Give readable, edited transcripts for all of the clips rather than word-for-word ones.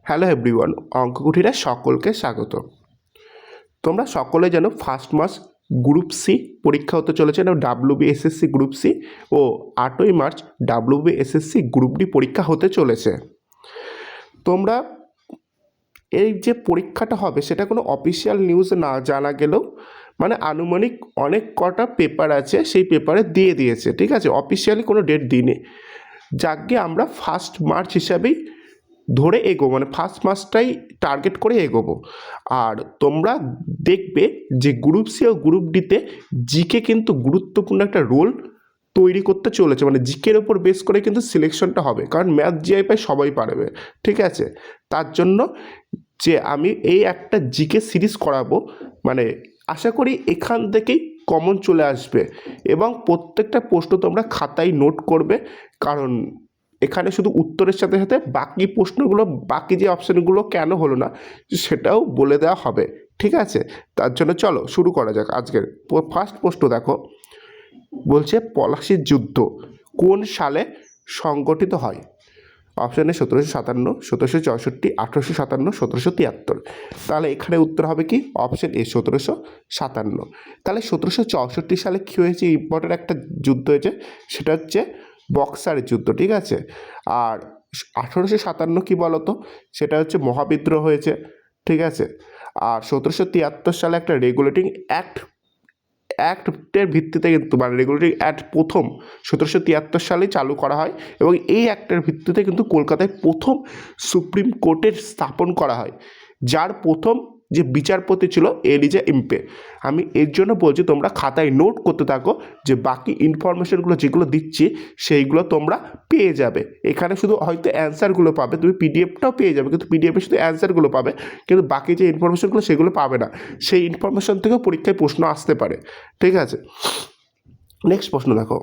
Hello everyone, অঙ্ককুঠিরে সকলকে স্বাগত। তোমরা সকলে জানো ফার্স্ট মাস গ্রুপ সি পরীক্ষা হতে চলেছে না, WBSSC গ্রুপ সি ও 8ই মার্চ WBSSC গ্রুপ ডি পরীক্ষা হতে চলেছে। তোমরা এই যে পরীক্ষাটা হবে সেটা কোনো অফিসিয়াল নিউজ না জানা গেলেও মানে আনুমানিক অনেক কটা পেপার আছে, সেই পেপারে দিয়ে দিয়েছে, ঠিক আছে। অফিসিয়ালি কোনো ডেট দিইনি, যাকে আমরা ফার্স্ট মার্চ হিসাবেই ধরে এগোবো, মানে ফার্স্ট মাসটাই টার্গেট করে এগোবো। আর তোমরা দেখবে যে গ্রুপ সি ও গ্রুপ ডিতে জিকে কিন্তু গুরুত্বপূর্ণ একটা রোল তৈরি করতে চলেছে, মানে জিকের ওপর বেস করে কিন্তু সিলেকশনটা হবে, কারণ ম্যাথ জিআই পাই সবাই পারবে, ঠিক আছে। তার জন্য যে আমি এই একটা জিকে সিরিজ করাবো, মানে আশা করি এখান থেকেই কমন চলে আসবে এবং প্রত্যেকটা প্রশ্ন তোমরা খাতায় নোট করবে, কারণ এখানে শুধু উত্তরের সাথে সাথে বাকি প্রশ্নগুলো, বাকি যে অপশানগুলো কেন হলো না সেটাও বলে দেওয়া হবে, ঠিক আছে। তার জন্য চলো শুরু করা যাক। আজকের ফার্স্ট প্রশ্ন দেখো, বলছে পলাশির যুদ্ধ কোন সালে সংগঠিত হয়? Option A 1757, 1764, 1857, 1773। তাহলে এখানে উত্তর হবে কি? Option A 1757। তাহলে 1764 সালে কী হয়েছে? ইম্পর্টেন্ট একটা যুদ্ধ হয়েছে, সেটা হচ্ছে বক্সারের যুদ্ধ, ঠিক আছে। আর 1857 কী বলো তো? সেটা হচ্ছে মহাবিদ্রোহ হয়েছে, ঠিক আছে। আর 1773 সালে একটা রেগুলেটিং অ্যাক্টের ভিত্তিতে কিন্তু, মানে রেগুলেটিং অ্যাক্ট প্রথম 1773 সালেই চালু করা হয় এবং এই অ্যাক্টের ভিত্তিতে কিন্তু কলকাতায় প্রথম সুপ্রিম কোর্টের স্থাপন করা হয়, যার প্রথম যে বিচারপতি ছিল এলিজা ইম্পে। আমি এর জন্য বলছি তোমরা খাতায় নোট করতে থাকো, যে বাকি ইনফরমেশনগুলো যেগুলো দিচ্ছি সেইগুলো তোমরা পেয়ে যাবে। এখানে শুধু হয়তো অ্যান্সারগুলো পাবে, তুমি পিডিএফটাও পেয়ে যাবে, কিন্তু পিডিএফে শুধু অ্যান্সারগুলো পাবে, কিন্তু বাকি যে ইনফরমেশনগুলো সেগুলো পাবে না। সেই ইনফরমেশন থেকেও পরীক্ষায় প্রশ্ন আসতে পারে, ঠিক আছে। নেক্সট প্রশ্ন দেখো,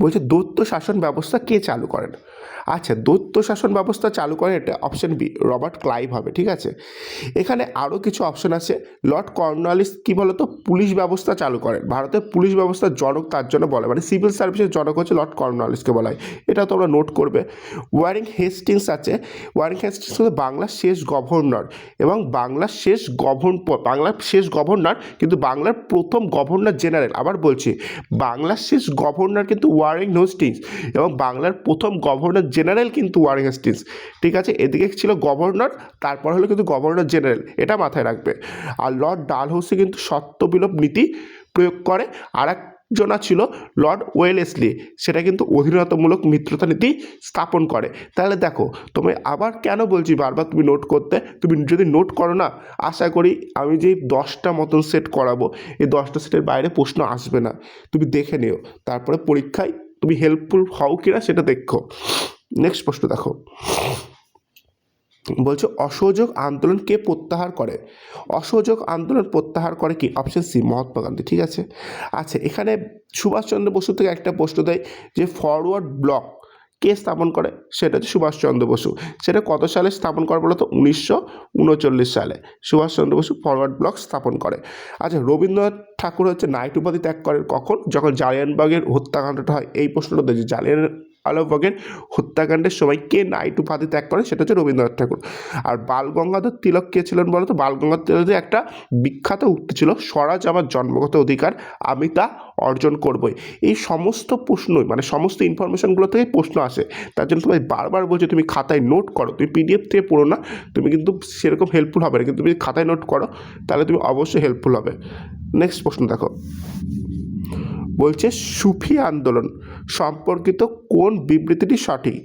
বলছে দৈত্য শাসন ব্যবস্থা কে চালু করেন? আচ্ছা, দৈত্য শাসন ব্যবস্থা চালু করেন, এটা অপশন বি, রবার্ট ক্লাইভ হবে, ঠিক আছে। এখানে আরও কিছু অপশন আছে। লর্ড কর্নওয়ালিস কী বলতো পুলিশ ব্যবস্থা চালু করেন, ভারতের পুলিশ ব্যবস্থার জনক তার জন্য বলে, মানে সিভিল সার্ভিসের জনক হচ্ছে লর্ড কর্নওয়ালিসকে বলা হয়, এটা তোমরা নোট করবে। ওয়ারেন হেস্টিংস আছে, ওয়ারেন হেস্টিংস হচ্ছে বাংলার শেষ গভর্নর এবং বাংলার শেষ গভর্নর কিন্তু বাংলার প্রথম গভর্নর জেনারেল। আবার বলছি, বাংলার শেষ গভর্নর কিন্তু ওয়ারেন হেস্টিংস এবং বাংলার প্রথম গভর্নর জেনারেল কিন্তু ওয়ারেন হেস্টিংস, ঠিক আছে। এদিকে ছিল গভর্নর, তারপর হলো কিন্তু গভর্নর জেনারেল, এটা মাথায় রাখবে। আর লর্ড ডালহৌসি কিন্তু সত্যবিলোপ নীতি প্রয়োগ করে, আর একজনা ছিল লর্ড ওয়েলেসলি, সেটা কিন্তু অধীনতামূলক মিত্রতা নীতি স্থাপন করে। তাহলে দেখো, তুমি আবার কেন বলছি বারবার তুমি নোট করতে, তুমি যদি নোট করো না, আশা করি আমি যেই 10টা মতন সেট করাবো, এই 10টা সেটের বাইরে প্রশ্ন আসবে না। তুমি দেখে নিও, তারপরে পরীক্ষায় তুমি হেল্পফুল হও কিনা সেটা দেখো। নেক্সট প্রশ্ন দেখো, বলছে অসহযোগ আন্দোলন কে প্রত্যাহার করে? অসহযোগ আন্দোলন প্রত্যাহার করে কি? অপশন সি, মহাত্মা গান্ধী, ঠিক আছে। আচ্ছা, এখানে সুভাষচন্দ্র বসু থেকে একটা প্রশ্ন দেয় যে ফরওয়ার্ড ব্লক কে স্থাপন করে? সেটা হচ্ছে সুভাষচন্দ্র বসু। সেটা কত সালে স্থাপন করে বলো তো? 1939 সালে সুভাষচন্দ্র বসু ফরওয়ার্ড ব্লক স্থাপন করে। আচ্ছা, রবীন্দ্রনাথ ঠাকুর হচ্ছে নাইট উপাধি ত্যাগ করেন কখন? যখন জালিয়ানবাগের হত্যাকাণ্ডটা হয়। এই প্রশ্নটা দেখছি, জালিয়ানওয়ালাবাগের হত্যাকাণ্ডের সময় কে নাইট উপাধি ত্যাগ করে? সেটা হচ্ছে রবীন্দ্রনাথ ঠাকুর। আর বালগঙ্গাধর তিলক কে ছিলেন বলো তো? বালগঙ্গাধর তিলকের একটা বিখ্যাত উক্তি ছিল, স্বরাজ আমার জন্মগত অধিকার, আমি তা অর্জন করবই। এই সমস্ত প্রশ্নই, মানে সমস্ত ইনফরমেশনগুলো থেকে প্রশ্ন আসে, তার জন্য তুমি বারবার বলছো তুমি খাতায় নোট করো, তুমি পিডিএফ থেকে পড়ো না, তুমি কিন্তু সেরকম হেল্পফুল হবে না, কিন্তু তুমি খাতায় নোট করো তাহলে তুমি অবশ্যই হেল্পফুল হবে। নেক্সট প্রশ্ন দেখো, বলছে সুফি আন্দোলন সম্পর্কিত কোন বিবৃতিটি সঠিক?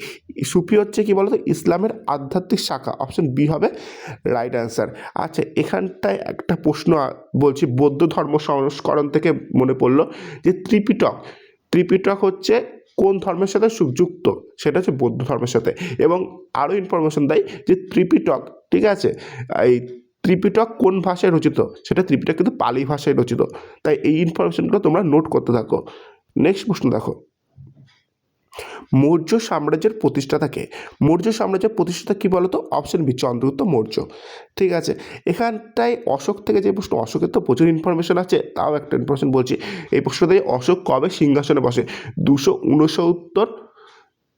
সুফি হচ্ছে কি বলতো? ইসলামের আধ্যাত্মিক শাখা। অপশন বি হবে রাইট অ্যান্সার। আচ্ছা, এখানটায় একটা প্রশ্ন বলছি, বৌদ্ধ ধর্ম সংস্করণ থেকে মনে পড়লো যে ত্রিপিটক হচ্ছে কোন ধর্মের সাথে যুক্ত? সেটা হচ্ছে বৌদ্ধ ধর্মের সাথে। এবং আরও ইনফরমেশন দেয় যে ত্রিপিটক, ঠিক আছে, এই ত্রিপিটক কোন ভাষায় রচিত? সেটা ত্রিপিটক কিন্তু পালি ভাষায় রচিত। তাই এই ইনফরমেশনগুলো তোমরা নোট করতে থাকো। নেক্সট প্রশ্ন দেখো, মৌর্য সাম্রাজ্যের প্রতিষ্ঠাতাকে? মৌর্য সাম্রাজ্যের প্রতিষ্ঠাতা কী বলতো? অপশন বি, চন্দ্রগুপ্ত মৌর্য, ঠিক আছে। এখানটায় অশোক থেকে যে প্রশ্ন, অশোকের তো প্রচুর ইনফরমেশন আছে, তাও একটা ইনফরমেশন বলছি। এই প্রশ্নটাই অশোক কবে সিংহাসনে বসে? 269,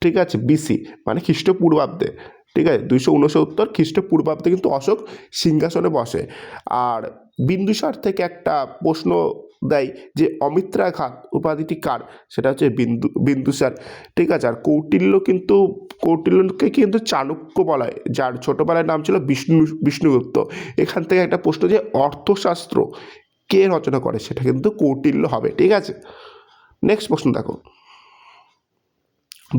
ঠিক আছে, BC, মানে খ্রিস্টপূর্বাব্দে। ঠিক আছে, 269 খ্রিস্টপূর্বাব্দে কিন্তু অশোক সিংহাসনে বসে। আর বিন্দুসার থেকে একটা প্রশ্ন দেয় যে অমিত্রা ঘাত উপাধিটি কার, সেটা হচ্ছে বিন্দুসার। ঠিক আছে, আর কৌটিল্যকে কিন্তু চাণক্য বলা হয়, যার ছোটোবেলার নাম ছিল বিষ্ণুগুপ্ত। এখান থেকে একটা প্রশ্ন যে অর্থশাস্ত্র কে রচনা করে, সেটা কিন্তু কৌটিল্য হবে। ঠিক আছে, নেক্সট প্রশ্ন দেখো,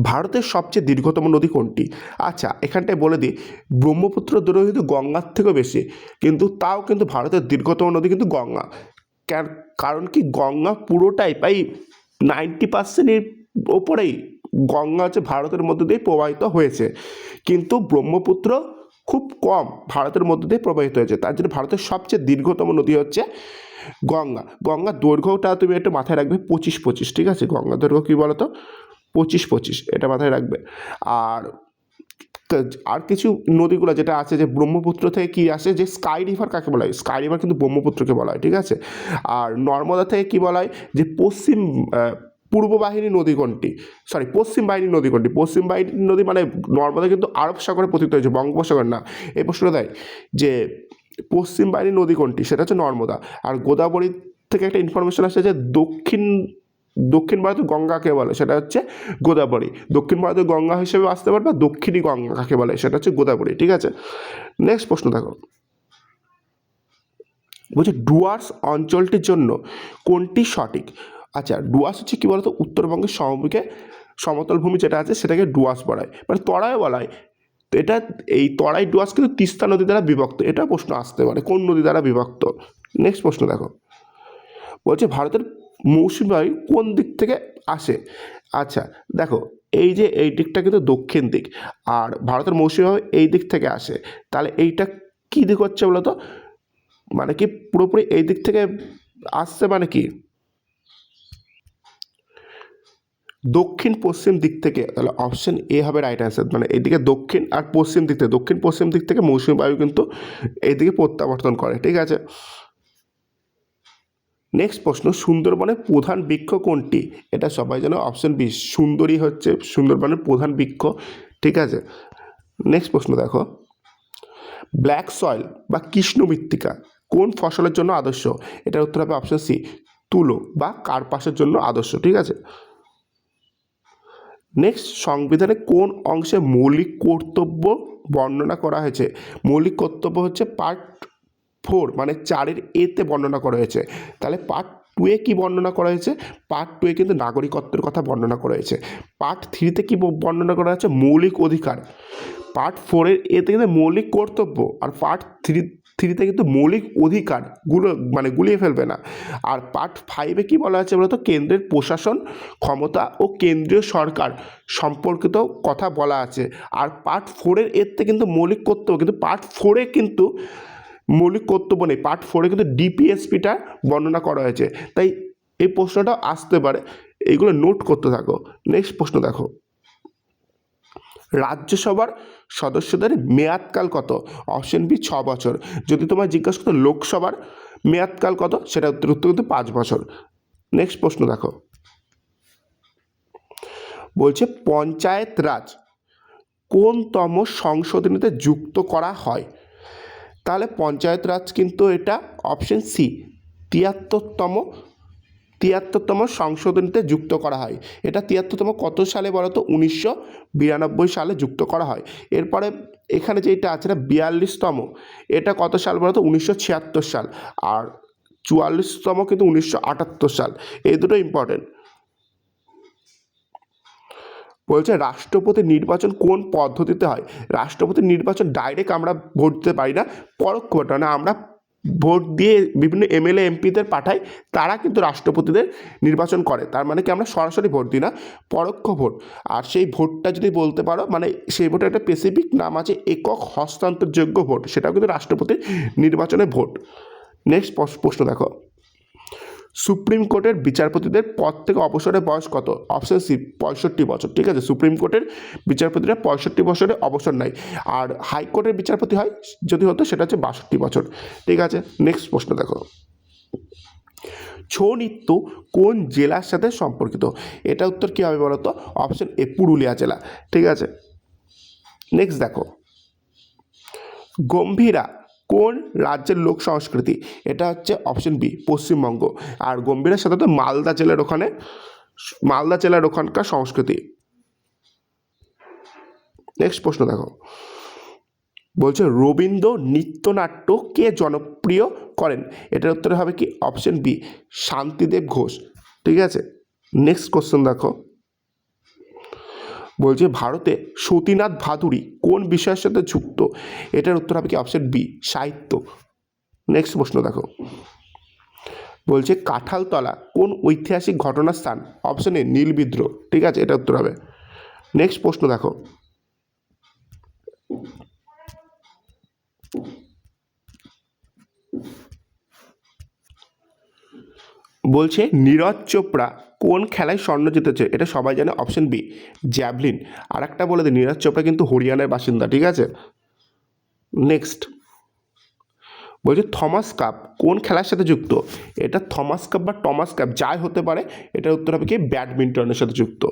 ভারতের সবচেয়ে দীর্ঘতম নদী কোনটি? আচ্ছা, এখানটায় বলে দিই, ব্রহ্মপুত্র দৈর্ঘ্য কিন্তু গঙ্গার থেকেও বেশি, কিন্তু তাও কিন্তু ভারতের দীর্ঘতম নদী কিন্তু গঙ্গা। কারণ কি, গঙ্গা পুরোটাই প্রায় 90%-এর ওপরেই গঙ্গা হচ্ছে ভারতের মধ্যে দিয়ে প্রবাহিত হয়েছে, কিন্তু ব্রহ্মপুত্র খুব কম ভারতের মধ্যে দিয়ে প্রবাহিত হয়েছে। তার জন্য ভারতের সবচেয়ে দীর্ঘতম নদী হচ্ছে গঙ্গা। গঙ্গার দৈর্ঘ্যটা তুমি একটু মাথায় রাখবে 25-25। ঠিক আছে, গঙ্গার দৈর্ঘ্য কী বলো তো, 25-25, এটা মাথায় রাখবে। আর কিছু নদীগুলো যেটা আছে, যে ব্রহ্মপুত্র থেকে কি আসে, যে স্কাই রিভার কাকে বলা হয়, স্কাই রিভার কিন্তু ব্রহ্মপুত্রকে বলা হয়। ঠিক আছে, আর নর্মদা থেকে কি বলা হয়, যে পূর্ব বাহিনী নদী কোনটি, পশ্চিম বাহিনী নদী কোনটি? পশ্চিম বাহিনী নদী মানে নর্মদা কিন্তু আরব সাগরে পতিত হয়েছে, বঙ্গোপসাগর না। এই প্রশ্নটা দেয় যে পশ্চিম বাহিনী নদী কোনটি, সেটা হচ্ছে নর্মদা। আর গোদাবরী থেকে একটা ইনফরমেশন আসছে যে দক্ষিণ ভারতের গঙ্গাকে বলে, সেটা হচ্ছে গোদাবরী। দক্ষিণ ভারতের গঙ্গা হিসেবে আসতে পারে, বা দক্ষিণী গঙ্গা কাকে বলে, সেটা হচ্ছে গোদাবরী। ঠিক আছে, নেক্সট প্রশ্ন দেখো, বলছে ডুয়ার্স অঞ্চলটির জন্য কোনটি সঠিক? আচ্ছা, ডুয়ার্স হচ্ছে কী বলতো, উত্তরবঙ্গের সমভূমিকে সমতল ভূমি যেটা আছে সেটাকে ডুয়ার্স বলা হয়, মানে তরাই বলা হয়। তো এটা, এই তরাই ডুয়ার্স কিন্তু তিস্তা নদী দ্বারা বিভক্ত। এটা প্রশ্ন আসতে পারে, কোন নদী দ্বারা বিভক্ত। নেক্সট প্রশ্ন দেখো, বলছে ভারতের মৌসুমী বায়ু কোন দিক থেকে আসে? আচ্ছা দেখো, এই যে এই দিকটা কিন্তু দক্ষিণ দিক, আর ভারতের মৌসুমী বায়ু এই দিক থেকে আসে। তাহলে এইটা কী দিক হচ্ছে বলো তো, মানে কি পুরোপুরি এই দিক থেকে আসছে, মানে কি দক্ষিণ পশ্চিম দিক থেকে। তাহলে অপশন এ হবে রাইট অ্যান্সার, মানে এইদিকে দক্ষিণ আর পশ্চিম দিক থেকে, দক্ষিণ পশ্চিম দিক থেকে মৌসুমী বায়ু কিন্তু এইদিকে প্রত্যাবর্তন করে। ঠিক আছে, নেক্সট প্রশ্ন, সুন্দরবনের প্রধান বৃক্ষ কোনটি? এটা সবাই জানো, অপশন বি, সুন্দরী হচ্ছে সুন্দরবনের প্রধান বৃক্ষ। ঠিক আছে, নেক্সট প্রশ্ন দেখো, ব্ল্যাক সয়েল বা কৃষ্ণ মৃত্তিকা কোন ফসলের জন্য আদর্শ? এটার উত্তর হবে অপশন সি, তুলো বা কার্পাসের জন্য আদর্শ। ঠিক আছে, নেক্সট, সংবিধানে কোন অংশে মৌলিক কর্তব্য বর্ণনা করা হয়েছে? মৌলিক কর্তব্য হচ্ছে পার্ট 4, মানে 4-এর এতে বর্ণনা করা হয়েছে। তাহলে পার্ট 2-এ কী বর্ণনা করা হয়েছে? পার্ট 2-এ কিন্তু নাগরিকত্বের কথা বর্ণনা করা হয়েছে। পার্ট 3-তে কী বর্ণনা করা হয়েছে? মৌলিক অধিকার। পার্ট 4-এর এতে কিন্তু মৌলিক কর্তব্য, আর পার্ট 3-তে কিন্তু মৌলিক অধিকারগুলো, মানে গুলিয়ে ফেলবে না। আর পার্ট 5-এ কী বলা আছে বলতো, কেন্দ্রের প্রশাসন ক্ষমতা ও কেন্দ্রীয় সরকার সম্পর্কিত কথা বলা আছে। আর পার্ট 4-এর এতে কিন্তু মৌলিক কর্তব্য, কিন্তু পার্ট 4-এ কিন্তু মৌলিক কর্তব্য নেই। পার্ট 4-এ কিন্তু ডিপিএসপিটা বর্ণনা করা হয়েছে। তাই এই প্রশ্নটাও আসতে পারে, এইগুলো নোট করতে থাকো। নেক্সট প্রশ্ন দেখো, রাজ্যসভার সদস্যদের মেয়াদকাল কত? অপশন বি 6 বছর। যদি তোমায় জিজ্ঞাসা করতো লোকসভার মেয়াদকাল কত, সেটা উত্তর কিন্তু 5 বছর। নেক্সট প্রশ্ন দেখো, বলছে পঞ্চায়েত রাজ কোনতম সংশোধনীতে যুক্ত করা হয়? তাহলে পঞ্চায়েত রাজ কিন্তু এটা অপশন সি, 73তম সংশোধনীতে যুক্ত করা হয়। এটা 73তম কত সালে বলো তো? 1992 সালে যুক্ত করা হয়। এরপরে এখানে যেটা আছে না 42তম, এটা কত সাল বলো তো? 1976 সাল। আর 44তম কিন্তু 1978 সাল। এই দুটো ইম্পর্টেন্ট। বলছে রাষ্ট্রপতি নির্বাচন কোন পদ্ধতিতে হয়? রাষ্ট্রপতি নির্বাচন ডাইরেক্ট আমরা ভোট দিতে পারি না, পরোক্ষ ভোট, মানে আমরা ভোট দিয়ে বিভিন্ন এমএলএ এমপিদের পাঠাই, তারা কিন্তু রাষ্ট্রপতিদের নির্বাচন করে। তার মানে কি আমরা সরাসরি ভোট দিই না, পরোক্ষ ভোট। আর সেই ভোটটা যদি বলতে পারো, মানে সেই ভোটের একটা স্পেসিফিক নাম আছে, একক হস্তান্তরযোগ্য ভোট, সেটাও কিন্তু রাষ্ট্রপতি নির্বাচনের ভোট। নেক্সট প্রশ্ন দেখো, সুপ্রিম কোর্টের বিচারপতিদের পদ থেকে অবসরের বয়স কত? অপশন সি 65 বছর। ঠিক আছে, সুপ্রিম কোর্টের বিচারপতিরা 65 বছরে অবসর নেয়। আর হাইকোর্টের বিচারপতি হয় যদি হতো, সেটা হচ্ছে 62 বছর। ঠিক আছে, নেক্সট প্রশ্ন দেখো, ছৌ নৃত্য কোন জেলার সাথে সম্পর্কিত? এটা উত্তর কী হবে বলো তো? অপশন এ পুরুলিয়া জেলা। ঠিক আছে, নেক্সট দেখো, গম্ভীরা কোন রাজ্যের লোক সংস্কৃতি? এটা হচ্ছে অপশন বি, পশ্চিমবঙ্গ। আর গম্ভীরা সাধারণত মালদা জেলার ওখানকার সংস্কৃতি। নেক্সট প্রশ্ন দেখো, বলছে রবীন্দ্র নৃত্যনাট্য কে জনপ্রিয় করেন? এটার উত্তর হবে কি অপশন বি, শান্তিদেব ঘোষ। ঠিক আছে, নেক্সট কোশ্চেন দেখো, বলছে ভারতে সতীনাথ ভাদুড়ী কোন বিষয়ের সাথে যুক্ত? এটার উত্তর হবে কি অপশন বি, সাহিত্য। নেক্সট প্রশ্ন দেখো, বলছে কাঁঠালতলা কোন ঐতিহাসিক ঘটনার স্থান? অপশন এ, নীল বিদ্রোহ। ঠিক আছে, এটা উত্তর হবে। নেক্সট প্রশ্ন দেখো, বলছে নীরজ চোপড়া কোন খেলায় স্বর্ণ জিতেছে? এটা সবাই জানে, অপশন বি, জ্যাভলিন। আর একটা বলে দিই, নীরজ চোপড়া কিন্তু হরিয়ানার বাসিন্দা। ঠিক আছে, নেক্সট বলছে থমাস কাপ কোন খেলার সাথে যুক্ত? এটা থমাস কাপ বা টমাস কাপ যাই হতে পারে, এটার উত্তর হবে কি ব্যাডমিন্টনের সাথে যুক্ত।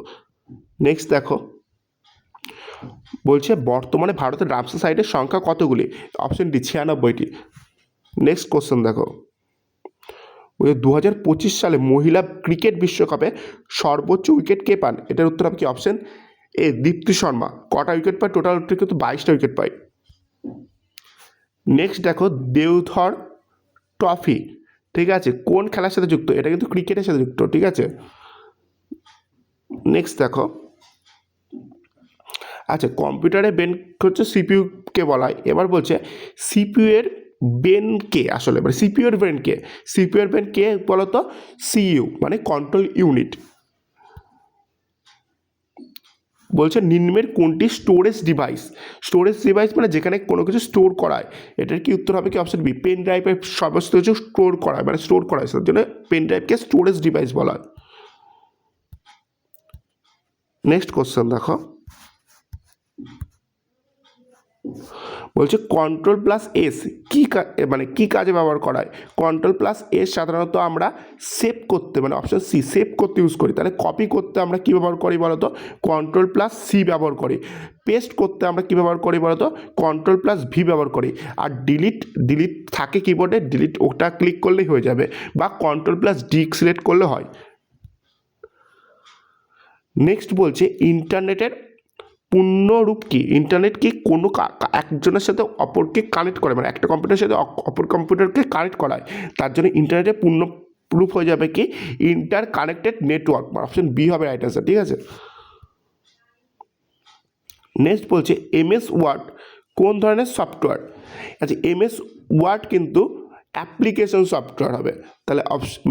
নেক্সট দেখো, বলছে বর্তমানে ভারতের রামসার সাইটের সংখ্যা কতগুলি? অপশন ডি, 96টি। নেক্সট কোশ্চেন দেখো, ওই 2025 সালে মহিলা ক্রিকেট বিশ্বকাপে সর্বোচ্চ উইকেট কে পান? এটার উত্তর হবে কি অপশন এ, দীপ্তি শর্মা। কটা উইকেট পায়? টোটাল কিন্তু 22টা উইকেট পায়। নেক্সট দেখো, দেওধর ট্রফি, ঠিক আছে, কোন খেলার সাথে যুক্ত? এটা কিন্তু ক্রিকেটের সাথে যুক্ত। ঠিক আছে, নেক্সট দেখো, আচ্ছা কম্পিউটারে ব্রেন হচ্ছে সিপিইউকে বলা হয়। এবার বলছে সিপিইউ এর ব্রেন কে? আসলে মানে সিপিইউ এর ব্রেন কে? সিপিইউ এর ব্রেন কে বলতো? সিইউ মানে কন্ট্রোল ইউনিট। বলছে নিম্নের কোনটি স্টোরেজ ডিভাইস মানে যেখানে কোনো কিছু স্টোর করা হয়? এটার কি উত্তর হবে কি অপশন বি, পেন ড্রাইভে সমস্ত কিছু স্টোর করা হয়, মানে স্টোর করা হয়, সেটার জন্য পেন ড্রাইভকে স্টোরেজ ডিভাইস বলা হয়। নেক্সট কোশ্চেন দেখো, বলছে কন্ট্রোল প্লাস এস মানে কি কাজে ব্যবহার করা হয়? কন্ট্রোল প্লাস এস সাধারণত আমরা সেভ করতে, মানে অপশন সি, সেভ করতে ইউজ করি। তাহলে কপি করতে আমরা কী ব্যবহার করি বলতো? কন্ট্রোল প্লাস সি ব্যবহার করি। পেস্ট করতে আমরা কী ব্যবহার করি বলতো? কন্ট্রোল প্লাস ভি ব্যবহার করি। আর ডিলিট থাকে কিবোর্ডে, ডিলিট ওটা ক্লিক করলেই হয়ে যাবে, বা কন্ট্রোল প্লাস ডি সিলেক্ট করলে হয়। নেক্সট বলছে ইন্টারনেটের পূর্ণরূপ কি? ইন্টারনেট কি কোনো একজনের সাথে অপরকে কানেক্ট করে, মানে একটা কম্পিউটারের সাথে অপর কম্পিউটারকে কানেক্ট করায়, তার জন্য ইন্টারনেটের পূর্ণরূপ হয়ে যাবে কি interconnected network. Option B হবে রাইট আনসার। ঠিক আছে, নেক্সট বলছে এমএস ওয়ার্ড কোন ধরনের সফটওয়্যার? আচ্ছা এমএস ওয়ার্ড কিন্তু অ্যাপ্লিকেশন সফটওয়্যার হবে, তাহলে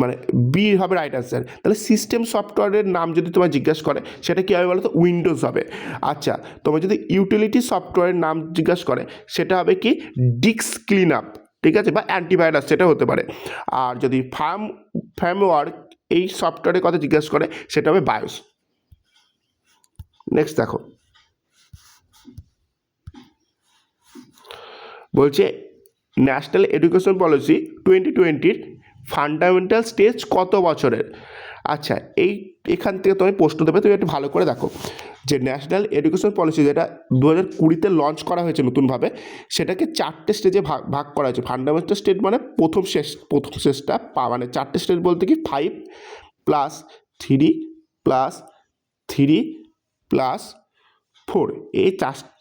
মানে বি হবে রাইট আনসার। তাহলে সিস্টেম সফটওয়্যারের নাম যদি তোমায় জিজ্ঞাসা করে সেটা কী হবে বলো তো? উইন্ডোজ হবে। আচ্ছা তোমার যদি ইউটিলিটি সফটওয়্যারের নাম জিজ্ঞাসা করে সেটা হবে কি ডিস্ক ক্লিন আপ, ঠিক আছে, বা অ্যান্টিভাইরাস, সেটা হতে পারে। আর যদি ফার্মওয়্যার এই সফটওয়্যারের কথা জিজ্ঞাসা করে সেটা হবে বায়োস। নেক্সট দেখো, বলছে national education policy 2020 fundamental stage কত বছরের? আচ্ছা এখান থেকে তুমি প্রশ্ন দেবে, তুমি একটু ভালো করে দেখো যে ন্যাশনাল এডুকেশন পলিসি যেটা 2020-তে লঞ্চ করা হয়েছে নতুনভাবে, সেটাকে 4টে স্টেজে ভাগ করা হয়েছে। ফান্ডামেন্টাল স্টেজ মানে প্রথম স্টেজটা মানে 4টে স্টেজ বলতে কি 5+3+3+4 এই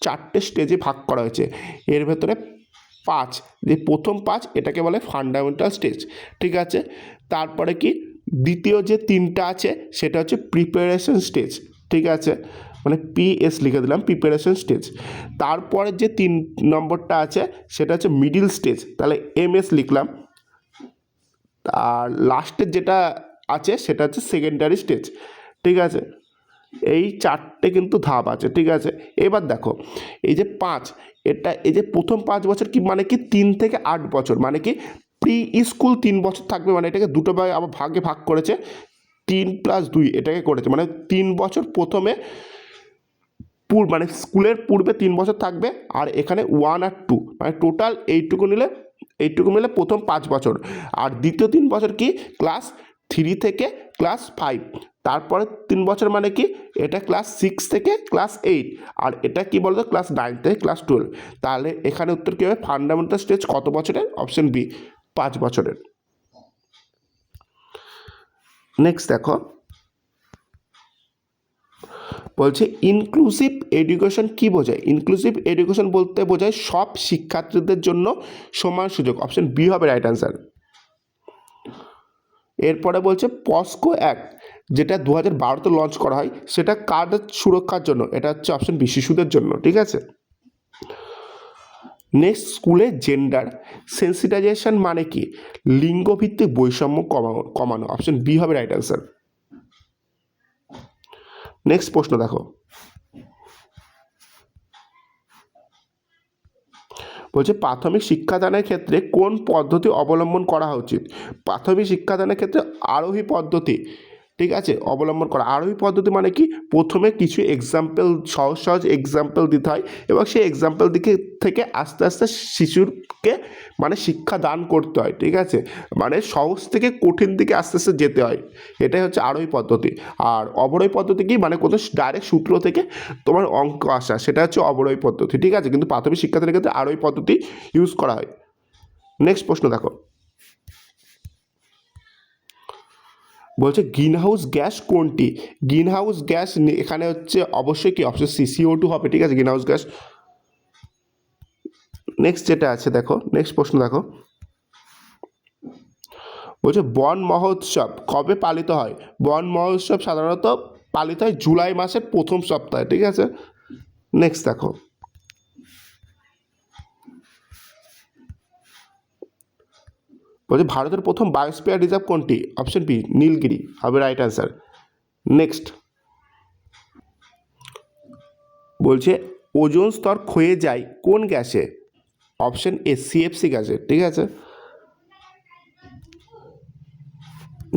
4টে স্টেজে ভাগ করা হয়েছে। এর ভেতরে 5, যে প্রথম 5 এটাকে বলে ফান্ডামেন্টাল স্টেজ। ঠিক আছে, তারপরে কি দ্বিতীয় যে 3টা আছে সেটা হচ্ছে প্রিপারেশন স্টেজ। ঠিক আছে, মানে পিএস লিখে দিলাম, প্রিপারেশন স্টেজ। তারপরে যে 3 নম্বরটা আছে সেটা হচ্ছে মিডিল স্টেজ, তাহলে এমএস লিখলাম। আর লাস্টের যেটা আছে সেটা হচ্ছে সেকেন্ডারি স্টেজ। ঠিক আছে, এই 4টে কিন্তু ধাপ আছে। ঠিক আছে, এবার দেখো এই যে 5, এই যে প্রথম 5 বছর কি মানে কি 3 থেকে 8 বছর, মানে কি প্রি স্কুল 3 বছর থাকবে, মানে এটাকে দুটো আবার ভাগ করেছে, 3+2 এটাকে করেছে, মানে 3 বছর প্রথমে মানে স্কুলের পূর্বে 3 বছর থাকবে, আর এখানে 1 আর 2 মানে টোটাল এইটুকু মিলে প্রথম 5 বছর। আর দ্বিতীয় 3 বছর কি ক্লাস 3 থেকে ক্লাস 5, তারপরে 3 বছর মানে কি, এটা ক্লাস 6 থেকে ক্লাস 8, আর এটা কি বলতো ক্লাস 9 থেকে ক্লাস 12। তাহলে এখানে উত্তর কী হবে, ফান্ডামেন্টাল স্টেজ কত বছরের, অপশন বি 5 বছরের। নেক্সট দেখো, বলছে ইনক্লুসিভ এডুকেশন কি বোঝায়। ইনক্লুসিভ এডুকেশন বলতে বোঝায় সব শিক্ষার্থীদের জন্য সমান সুযোগ, অপশন বি হবে রাইট অ্যান্সার। এরপরে বলছে পস্কো অ্যাক্ট, যেটা 2012-তে লঞ্চ করা হয়, সেটা কার সুরক্ষার জন্য, এটা হচ্ছে অপশন বি শিশুদের জন্য, ঠিক আছে। নেক্সট, স্কুলে জেন্ডার সেন্সিটাইজেশন মানে কি, লিঙ্গভিত্তিক বৈষম্য কমানো, অপশন বি হবে রাইট অ্যান্সার। নেক্সট প্রশ্ন দেখো, বলছে প্রাথমিক শিক্ষাদানের ক্ষেত্রে কোন পদ্ধতি অবলম্বন করা উচিত। প্রাথমিক শিক্ষাদানের ক্ষেত্রে আরোহী পদ্ধতি, ঠিক আছে, অবলম্বন করা। আরোহী পদ্ধতি মানে কি, প্রথমে কিছু এক্সাম্পল, সহজ সহজ এক্সাম্পল দিতে হয় এবং সেই এক্সাম্পল থেকে আস্তে আস্তে শিশুরকে মানে শিক্ষা দান করতে হয়, ঠিক আছে, মানে সহজ থেকে কঠিন দিকে আস্তে আস্তে যেতে হয়, এটাই হচ্ছে আরোহী পদ্ধতি। আর অবরোহী পদ্ধতি কি, মানে কোনো ডাইরেক্ট সূত্র থেকে তোমার অঙ্ক আসা, সেটা হচ্ছে অবরোহী পদ্ধতি, ঠিক আছে, কিন্তু প্রাথমিক শিক্ষাদানের ক্ষেত্রে আরোহী পদ্ধতি ইউজ করা হয়। নেক্সট প্রশ্ন দেখো, বলছে গ্রিনহাউস গ্যাস কোনটি। গ্রিনহাউস গ্যাস এখানে হচ্ছে অবশ্যই কি, অপশন সি CO2 হবে, ঠিক আছে, গ্রিনহাউস গ্যাস। নেক্সট যেটা আছে দেখো, নেক্সট প্রশ্ন দেখো, বলছে বন মহোৎসব কবে পালিত হয়। বন মহোৎসব সাধারণত পালিত হয় জুলাই মাসের প্রথম সপ্তাহে, ঠিক আছে। নেক্সট দেখো, বলছে ভারতের প্রথম বায়োস্ফিয়ার রিজার্ভ কোনটি, অপশন বি নীলগিরি হবে রাইট অ্যান্সার। নেক্সট, বলছে ওজোন স্তর ক্ষয়ে যায় কোন গ্যাসে, অপশন এ CFC গ্যাসে, ঠিক আছে।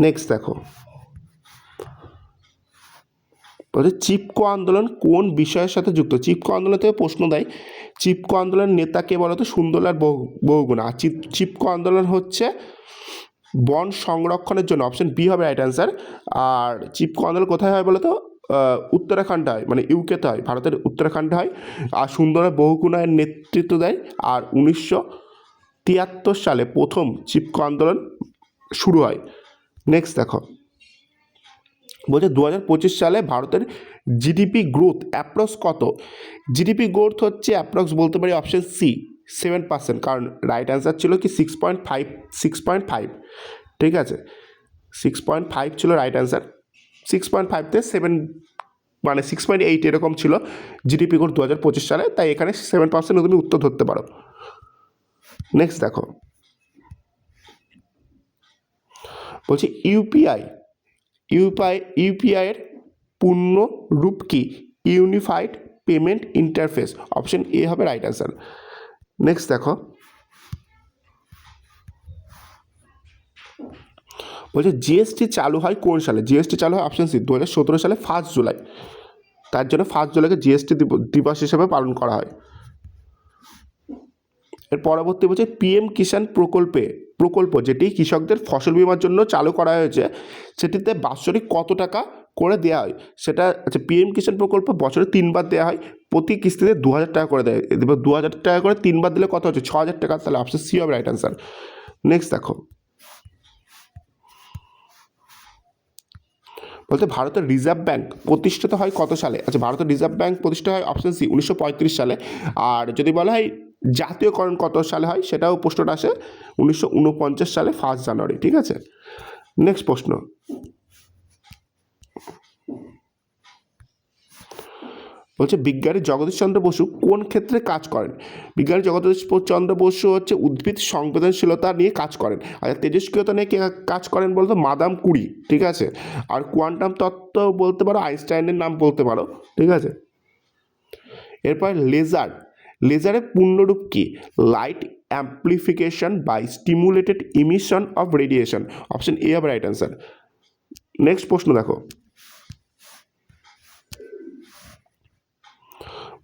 নেক্সট দেখো, বলছে চিপকো আন্দোলন কোন বিষয়ের সাথে যুক্ত। চিপকো আন্দোলন থেকে প্রশ্ন দেয়, চিপকো আন্দোলনের নেতা কে বলতো, সুন্দরলাল বহুগুণা। আর চিপকো আন্দোলন হচ্ছে বন সংরক্ষণের জন্য, অপশন বি হবে রাইট অ্যান্সার। আর চিপকো আন্দোলন কোথায় হয় বলতো, উত্তরাখণ্ডে হয়, মানে ইউকেতে হয়, ভারতের উত্তরাখণ্ডে হয়। আর সুন্দরলাল বহুগুণার নেতৃত্ব দেয়। আর 1973 সালে প্রথম চিপকো আন্দোলন শুরু হয়। নেক্সট দেখো, বলছে 2025 সালে ভারতের জিডিপি গ্রোথ অ্যাপ্রক্স কত। জিডিপি গ্রোথ হচ্ছে অ্যাপ্রক্স বলতে পারি অপশন সি 7%, কারণ রাইট অ্যান্সার ছিল কি 6.5, ঠিক আছে, 6.5 ছিল রাইট অ্যান্সার। 6.5 থেকে 7 মানে 6.8 এরকম ছিল জিডিপি গ্রোথ 2025 সালে, তাই এখানে 7% তুমি উত্তর ধরতে পারো। নেক্সট দেখো, বলছি ইউপিআইয়ের পূর্ণ রূপ কি, unified payment interface, option A হবে রাইট অ্যান্সার। নেক্সট দেখো, বলছে জিএসটি চালু হয় কোন সালে। জিএসটি চালু হয় অপশন সি 2017 সালে 1 জুলাই। তার জন্য 1 জুলাইকে জিএসটি দিবস হিসেবে পালন করা হয়। এর পরবর্তী বলছে PM কিষাণ প্রকল্প যেটি কৃষকদের ফসল বীমার জন্য চালু করা হয়েছে, সেটিতে বাৎসরিক কত টাকা করে দেওয়া হয়। সেটা আচ্ছা, PM কিষাণ প্রকল্প বছরে 3বার দেওয়া হয়, প্রতি কিস্তিতে 2000 টাকা করে দেয়। এবার 2000 টাকা করে 3বার দিলে কত হচ্ছে, 6000 টাকা। তাহলে অপশন সি হবে রাইট অ্যান্সার। নেক্সট দেখো, বলতে ভারতের রিজার্ভ ব্যাঙ্ক প্রতিষ্ঠিত হয় কত সালে। আচ্ছা, ভারতের রিজার্ভ ব্যাঙ্ক প্রতিষ্ঠা হয় অপশন সি 1935 সালে। আর যদি বলা হয় জাতীয়করণ কত সালে হয়, সেটাও প্রশ্নটা আসে 1949 সালে 1 জানুয়ারি, ঠিক আছে। নেক্সট প্রশ্ন, বলছে বিজ্ঞানী জগদীশচন্দ্র বসু কোন ক্ষেত্রে কাজ করেন। বিজ্ঞানী জগদীশচন্দ্র বসু হচ্ছে উদ্ভিদ সংবেদনশীলতা নিয়ে কাজ করেন। আর তেজস্ক্রিয়তা নিয়ে কাজ করেন বলতো মাদাম কুরি, ঠিক আছে। আর কোয়ান্টাম তত্ত্ব বলতে পারো আইনস্টাইনের নাম বলতে পারো, ঠিক আছে। এরপর লেজারের পূর্ণরূপ কি, light amplification by stimulated emission of radiation, option A হবে রাইট অ্যান্সার। নেক্সট প্রশ্ন দেখো,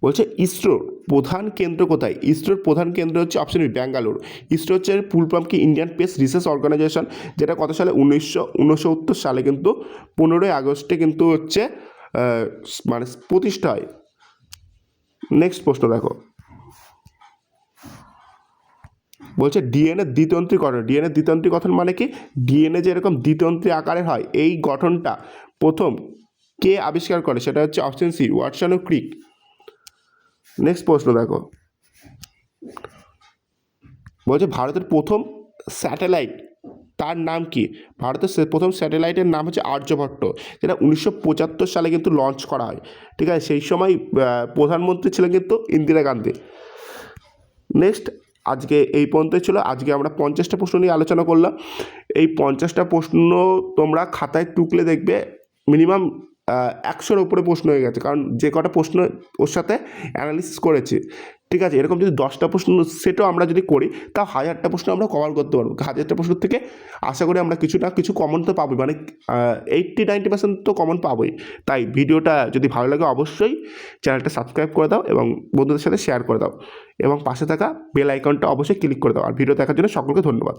বলছে ইসরোর প্রধান কেন্দ্র কোথায়? ইসরোর প্রধান কেন্দ্র হচ্ছে অপশন বি ব্যাঙ্গালোর। ইসরো হচ্ছে ফুল ফর্ম কি ইন্ডিয়ান স্পেস রিসার্চ অর্গানাইজেশন, যেটা কত সালে 1969 সালে কিন্তু 15ই আগস্টে কিন্তু হচ্ছে মানে প্রতিষ্ঠা হয়। নেক্সট প্রশ্ন দেখো, বলছে ডিএনএ দ্বিতন্ত্রী গঠন। ডিএনএ দ্বিতন্ত্রী গঠন মানে কি? ডিএনএ যে এরকম দ্বিতন্ত্রী আকারের হয়, এই গঠনটা প্রথম কে আবিষ্কার করে? সেটা হচ্ছে অপশন সি ওয়াটসন ও ক্রিক। নেক্সট প্রশ্ন দেখো, বলছে ভারতের প্রথম স্যাটেলাইট তার নাম কি? ভারতের প্রথম স্যাটেলাইটের নাম হচ্ছে আর্যভট্ট, যেটা 1975 সালে কিন্তু লঞ্চ করা হয়। ঠিক আছে, সেই সময় প্রধানমন্ত্রী ছিলেন কিন্তু ইন্দিরা গান্ধী। নেক্সট, আজকে এই পর্যন্তই ছিল। আজকে আমরা 50টা প্রশ্ন নিয়ে আলোচনা করলাম। এই 50টা প্রশ্ন তোমরা খাতায় টুকলে দেখবে মিনিমাম 100-র উপরে প্রশ্ন হয়ে গেছে, কারণ যে কটা প্রশ্ন ওর সাথে অ্যানালিসিস করেছি। ঠিক আছে, এরকম যদি 10টা প্রশ্ন সেটও আমরা যদি করি, তাও 1000টা প্রশ্ন আমরা কভার করতে পারবো। 1000টা প্রশ্ন থেকে আশা করি আমরা কিছু না কিছু কমন তো পাবোই, মানে 80-90% তো কমন পাবোই। তাই ভিডিওটা যদি ভালো লাগে অবশ্যই চ্যানেলটা সাবস্ক্রাইব করে দাও এবং বন্ধুদের সাথে শেয়ার করে দাও, এবং পাশে থাকা বেল আইকনটা অবশ্যই ক্লিক করে দাও। আর ভিডিও দেখার জন্য সকলকে ধন্যবাদ।